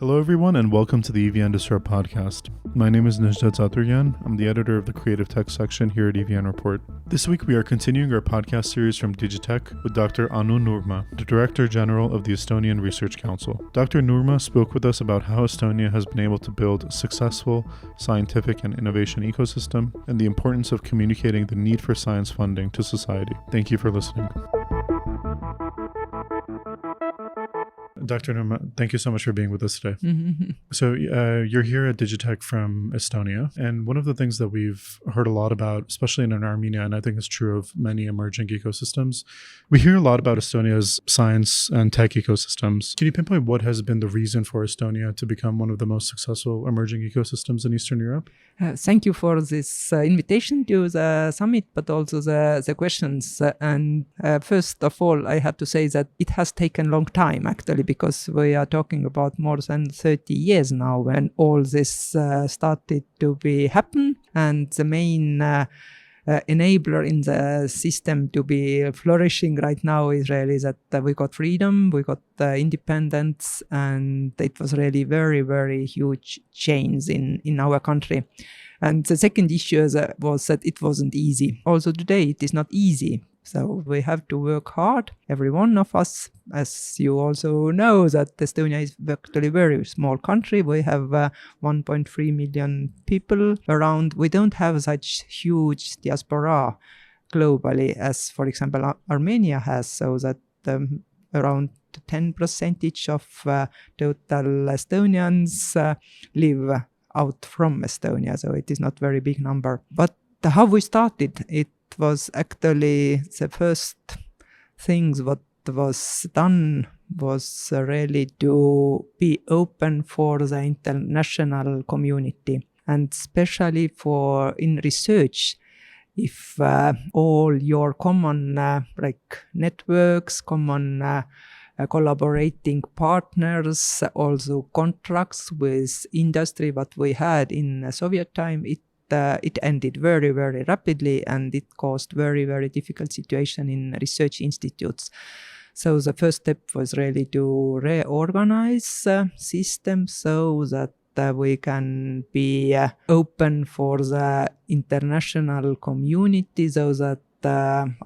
Hello everyone and welcome to the EVN Disrupt podcast. My name is Nejdat Zaturyan. I'm the editor of the creative tech section here at EVN Report. This week we are continuing our podcast series from Digitech with Dr. Noorma, the Director General of the Estonian Research Council. Dr. Noorma spoke with us about how Estonia has been able to build a successful scientific and innovation ecosystem and the importance of communicating the need for science funding to society. Thank you for listening. Dr. Noorma, thank you so much for being with us today. So you're here at Digitech from Estonia, and one of the things that we've heard a lot about, especially in Armenia, and I think it's true of many emerging ecosystems, we hear a lot about Estonia's science and tech ecosystems. Can you pinpoint what has been the reason for Estonia to become one of the most successful emerging ecosystems in Eastern Europe? Thank you for this invitation to the summit, but also the questions. And first of all, I have to say that it has taken a long time, actually, because we are talking about more than 30 years now when all this started to happen. And the main enabler in the system to be flourishing right now is really that we got freedom, we got independence, and it was really very, very huge change in our country. And the second issue was that it wasn't easy. Also today, it is not easy. So we have to work hard, every one of us. As you also know, that Estonia is actually a very small country. We have 1.3 million people around. We don't have such huge diaspora globally as, for example, Armenia has, so that around 10% of total Estonians live out from Estonia, so it is not very big number. But how we started, it was actually the first things what was done was really to be open for the international community, and especially for in research. If all your common networks, common collaborating partners, also contracts with industry, what we had in Soviet time, it ended very, very rapidly, and it caused very, very difficult situation in research institutes. So the first step was really to reorganize the system so that we can be open for the international community, so that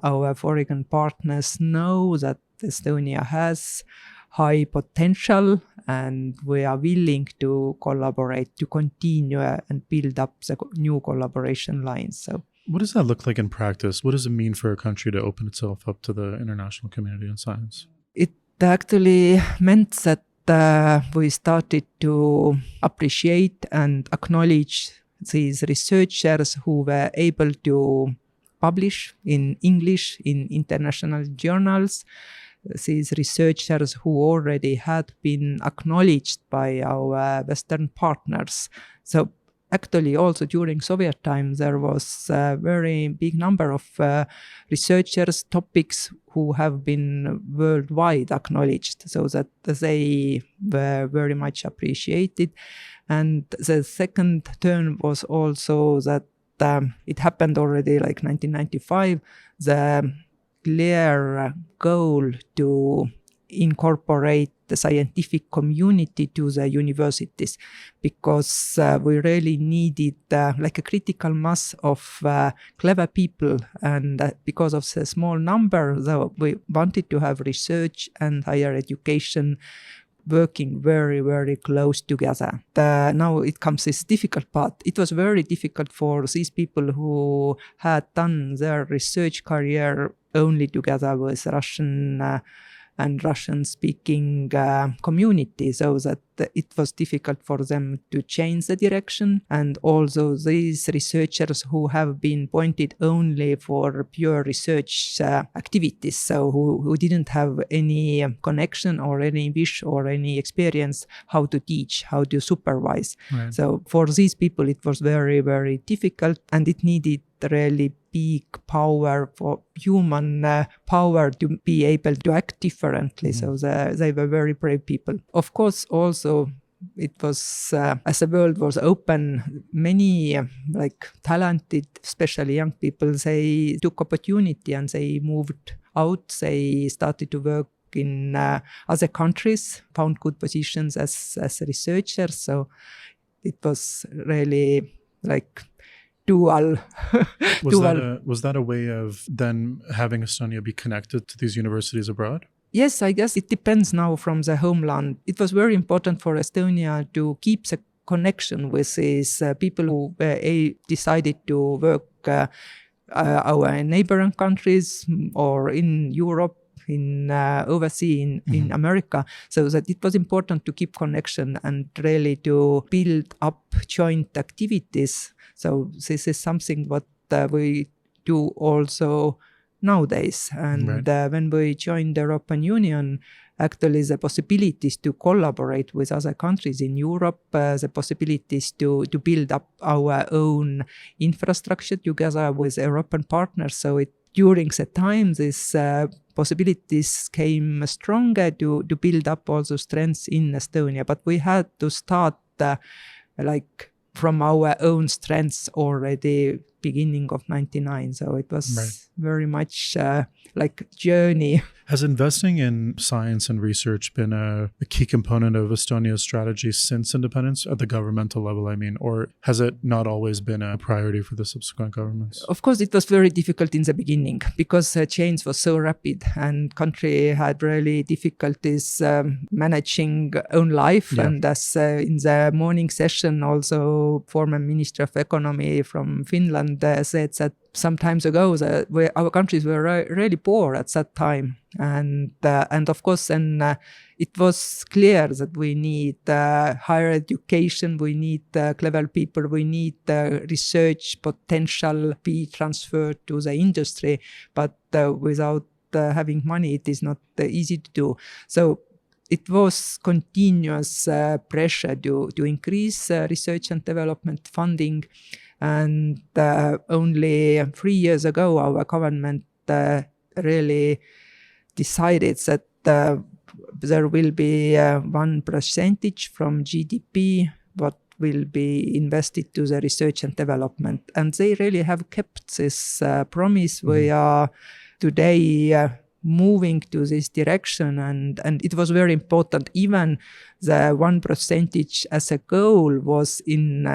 our foreign partners know that Estonia has high potential, and we are willing to collaborate, to continue and build up the new collaboration lines. So, what does that look like in practice? What does it mean for a country to open itself up to the international community in science? It actually meant that we started to appreciate and acknowledge these researchers who were able to publish in English in international journals. These researchers who already had been acknowledged by our Western partners. So actually also during Soviet time, there was a very big number of researchers, topics who have been worldwide acknowledged, so that they were very much appreciated. And the second turn was also that it happened already like 1995, the clear goal to incorporate the scientific community to the universities, because we really needed like a critical mass of clever people, and because of the small number, we wanted to have research and higher education working very, very close together. Now it comes this difficult part. It was very difficult for these people who had done their research career only together with Russian and Russian-speaking community, so that it was difficult for them to change the direction. And also these researchers who have been pointed only for pure research activities, so who didn't have any connection or any wish or any experience how to teach, how to supervise. Right. So for these people it was very, very difficult, and it needed really big power, for human power to be able to act differently. So they were very brave people. Of course, also it was, as the world was open, many talented, especially young people, they took opportunity and they moved out. They started to work in other countries, found good positions as researchers. So it was really like dual. Was that a way of then having Estonia be connected to these universities abroad? Yes, I guess it depends now from the homeland. It was very important for Estonia to keep the connection with these people who decided to work our neighboring countries or in Europe, in overseas, in America, so that it was important to keep connection and really to build up joint activities. So this is something what we do also nowadays. And when we joined the European Union, actually the possibilities to collaborate with other countries in Europe, the possibilities to build up our own infrastructure together with European partners. So during the time, these possibilities came stronger to build up also strengths in Estonia. But we had to start from our own strengths already beginning of 99. So it was very much journey. Has investing in science and research been a key component of Estonia's strategy since independence at the governmental level, I mean, or has it not always been a priority for the subsequent governments? Of course, it was very difficult in the beginning because change was so rapid and country had really difficulties managing own life. Yeah. And as in the morning session, also former Minister of Economy from Finland said that some time ago that our countries were really poor at that time. And of course, then it was clear that we need higher education, we need clever people, we need research potential be transferred to the industry. But without having money, it is not easy to do. So it was continuous pressure to increase research and development funding. And only 3 years ago, our government really decided that there will be 1% from GDP what will be invested to the research and development. And they really have kept this promise. We are today moving to this direction, and it was very important. Even the 1% as a goal was in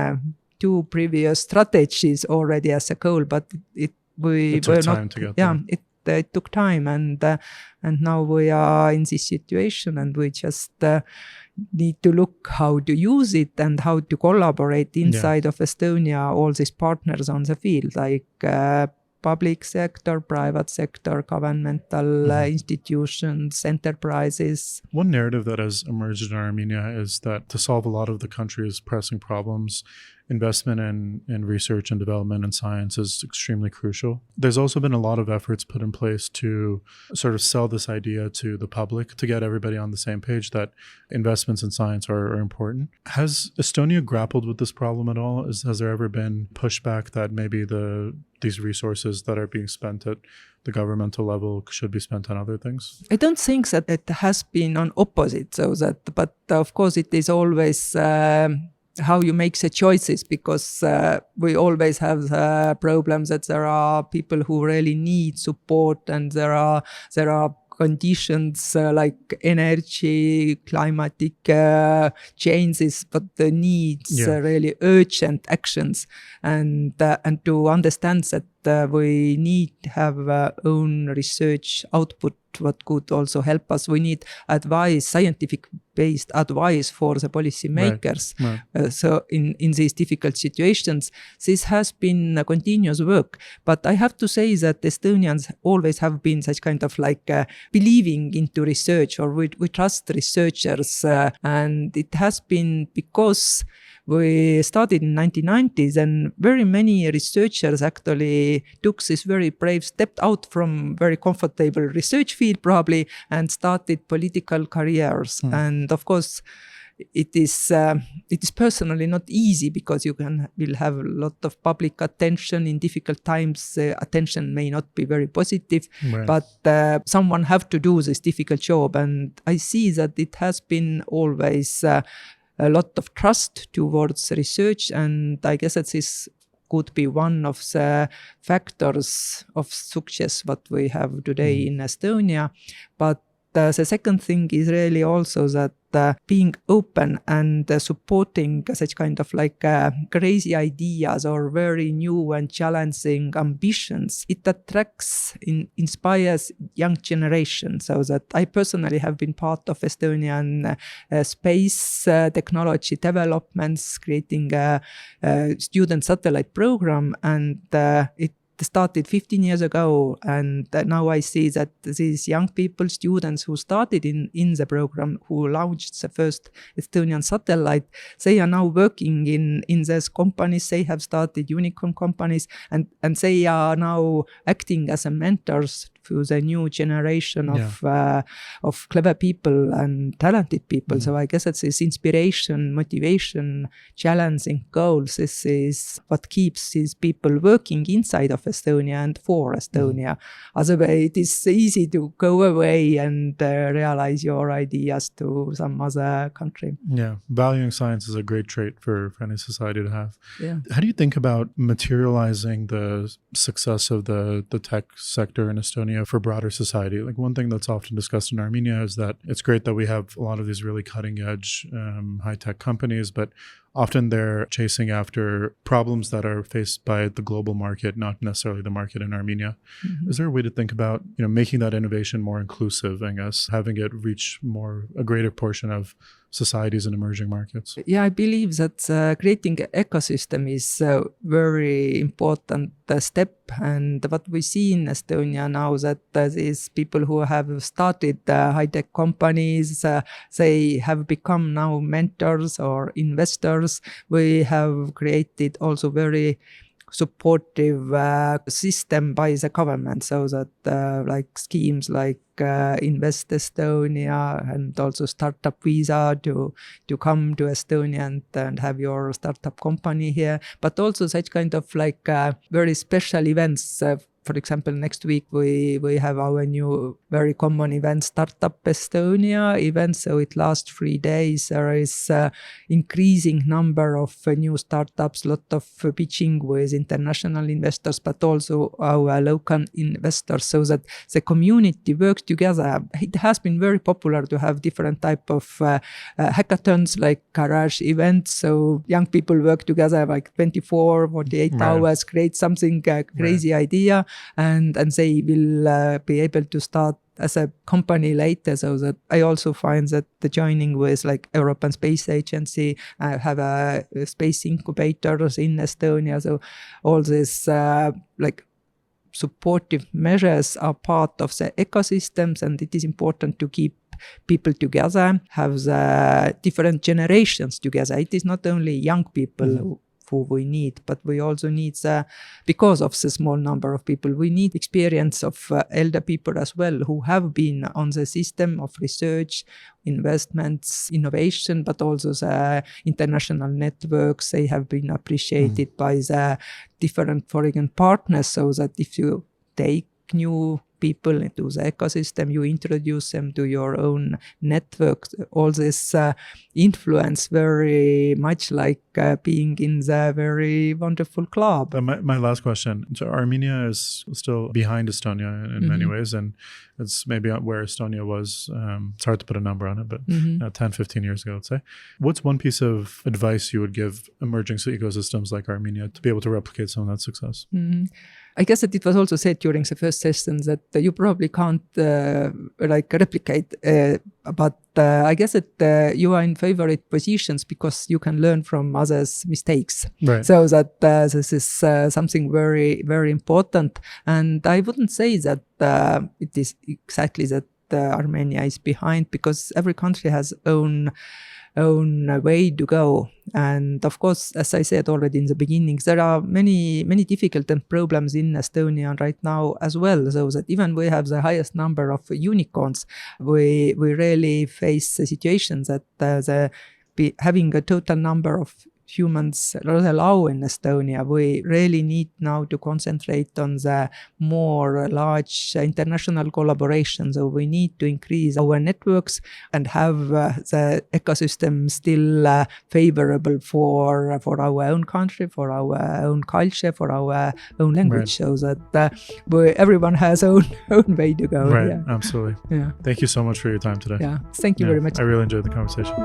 2 previous strategies already as a goal, but it took time to get there. It took time, and now we are in this situation, and we just need to look how to use it and how to collaborate inside of Estonia, all these partners on the field, like public sector, private sector, governmental institutions, enterprises. One narrative that has emerged in Armenia is that to solve a lot of the country's pressing problems, investment in research and development and science is extremely crucial. There's also been a lot of efforts put in place to sort of sell this idea to the public, to get everybody on the same page that investments in science are important. Has Estonia grappled with this problem at all? Has there ever been pushback that maybe these resources that are being spent at the governmental level should be spent on other things? I don't think that it has been on opposite, but of course it is always how you make the choices, because we always have the problems that there are people who really need support, and there are conditions like energy, climatic changes, but the needs really urgent actions, and to understand that we need to have our own research output what could also help us. We need advice, scientific-based advice for the policymakers. Right. So in these difficult situations, this has been a continuous work. But I have to say that Estonians always have been such kind of believing into research, or we trust researchers. And it has been because we started in 1990s, and very many researchers actually took this very brave step out from very comfortable research field probably and started political careers. And of course, it is personally not easy, because you will have a lot of public attention in difficult times. Attention may not be very positive, but someone have to do this difficult job. And I see that it has been always a lot of trust towards research, and I guess that this could be one of the factors of success what we have today in Estonia. But the second thing is really also that being open and supporting such kind of crazy ideas or very new and challenging ambitions, it attracts, inspires young generation. So that I personally have been part of Estonian space technology developments, creating a student satellite program, and it started 15 years ago, and now I see that these young people, students who started in the program, who launched the first Estonian satellite, they are now working in these companies. They have started unicorn companies, and they are now acting as a mentors to the new generation of clever people and talented people. So I guess it's this inspiration, motivation, challenging goals. This is what keeps these people working inside of Estonia and for Estonia. Otherwise, it is easy to go away and realize your ideas to some other country. Yeah, valuing science is a great trait for any society to have. Yeah. How do you think about materializing the success of the tech sector in Estonia for broader society? Like, one thing that's often discussed in Armenia is that it's great that we have a lot of these really cutting edge high-tech companies, but often they're chasing after problems that are faced by the global market, not necessarily the market in Armenia. Is there a way to think about, making that innovation more inclusive, I guess, having it reach a greater portion of societies in emerging markets? Yeah, I believe that creating an ecosystem is a very important step. And what we see in Estonia now, that these people who have started high-tech companies, they have become now mentors or investors. We have created also very supportive system by the government, so that schemes like Invest Estonia and also startup visa to come to Estonia and have your startup company here, but also such kind of very special events. For example, next week we have our new very common event, Startup Estonia event. So it lasts 3 days. There is increasing number of new startups, lot of pitching with international investors, but also our local investors, so that the community works together. It has been very popular to have different type of hackathons, like garage events. So young people work together 24, 48 hours, create something crazy idea. And they will be able to start as a company later. So that I also find that the joining with European Space Agency, have a space incubators in Estonia. So all these supportive measures are part of the ecosystems, and it is important to keep people together, have the different generations together. It is not only young people who we need, but we also need, because of the small number of people, we need experience of elder people as well, who have been on the system of research, investments, innovation, but also the international networks. They have been appreciated by the different foreign partners, so that if you take new people into the ecosystem, you introduce them to your own network. All this influence very much like being in the very wonderful club. My last question. So Armenia is still behind Estonia in many ways, and it's maybe where Estonia was. It's hard to put a number on it, but 10, 15 years ago, let's say. What's one piece of advice you would give emerging ecosystems like Armenia to be able to replicate some of that success? I guess that it was also said during the first session that you probably can't replicate, but I guess that you are in favorite positions because you can learn from others' mistakes. Right. So that this is something very, very important. And I wouldn't say that it is exactly that Armenia is behind, because every country has own way to go. And of course, as I said already in the beginning, there are many difficult problems in Estonia right now as well. So that even we have the highest number of unicorns, we really face a situation that having a total number of humans allow in Estonia. We really need now to concentrate on the more large international collaboration. So we need to increase our networks and have the ecosystem still favorable for our own country, for our own culture, for our own language, so that everyone has own way to go. Right, absolutely. Yeah. Thank you so much for your time today. Yeah, thank you very much. I really enjoyed the conversation.